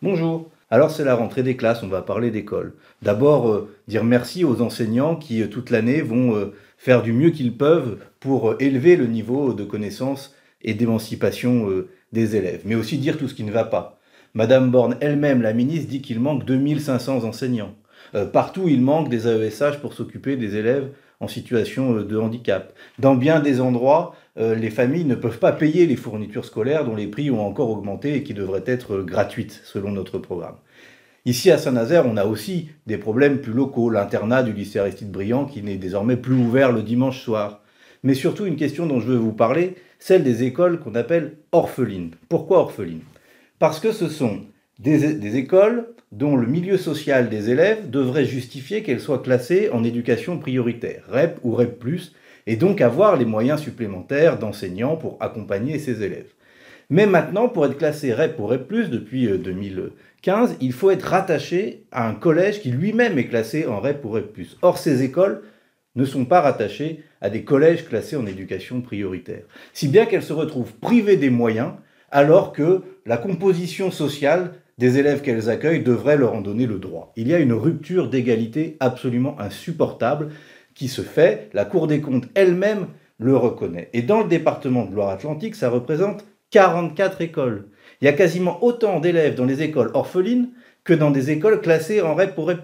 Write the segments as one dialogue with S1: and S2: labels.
S1: Bonjour. Alors c'est la rentrée des classes, on va parler d'école. D'abord, dire merci aux enseignants qui, toute l'année, vont faire du mieux qu'ils peuvent pour élever le niveau de connaissance et d'émancipation des élèves. Mais aussi dire tout ce qui ne va pas. Madame Borne elle-même, la ministre, dit qu'il manque 2500 enseignants. Partout, il manque des AESH pour s'occuper des élèves en situation de handicap. Dans bien des endroits, les familles ne peuvent pas payer les fournitures scolaires dont les prix ont encore augmenté et qui devraient être gratuites selon notre programme. Ici à Saint-Nazaire, on a aussi des problèmes plus locaux, l'internat du lycée Aristide Briand qui n'est désormais plus ouvert le dimanche soir. Mais surtout une question dont je veux vous parler, celle des écoles qu'on appelle orphelines. Pourquoi orphelines? Parce que ce sont des écoles dont le milieu social des élèves devrait justifier qu'elles soient classées en éducation prioritaire, REP ou REP+, et donc avoir les moyens supplémentaires d'enseignants pour accompagner ces élèves. Mais maintenant, pour être classé REP ou REP+, depuis 2015, il faut être rattaché à un collège qui lui-même est classé en REP ou REP+. Or, ces écoles ne sont pas rattachées à des collèges classés en éducation prioritaire. Si bien qu'elles se retrouvent privées des moyens, alors que la composition sociale des élèves qu'elles accueillent devrait leur en donner le droit. Il y a une rupture d'égalité absolument insupportable qui se fait, la Cour des comptes elle-même le reconnaît. Et dans le département de Loire-Atlantique, ça représente 44 écoles. Il y a quasiment autant d'élèves dans les écoles orphelines que dans des écoles classées en REP ou REP+.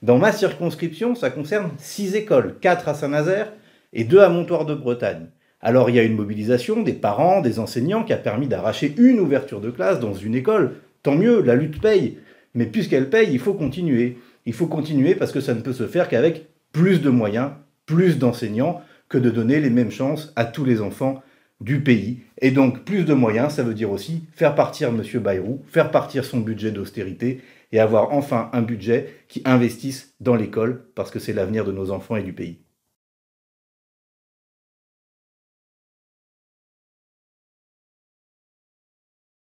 S1: Dans ma circonscription, ça concerne 6 écoles, 4 à Saint-Nazaire et 2 à Montoire-de-Bretagne. Alors il y a une mobilisation des parents, des enseignants qui a permis d'arracher une ouverture de classe dans une école. Tant mieux, la lutte paye. Mais puisqu'elle paye, il faut continuer. Il faut continuer parce que ça ne peut se faire qu'avec plus de moyens, plus d'enseignants, que de donner les mêmes chances à tous les enfants du pays. Et donc plus de moyens, ça veut dire aussi faire partir M. Bayrou, faire partir son budget d'austérité et avoir enfin un budget qui investisse dans l'école parce que c'est l'avenir de nos enfants et du pays.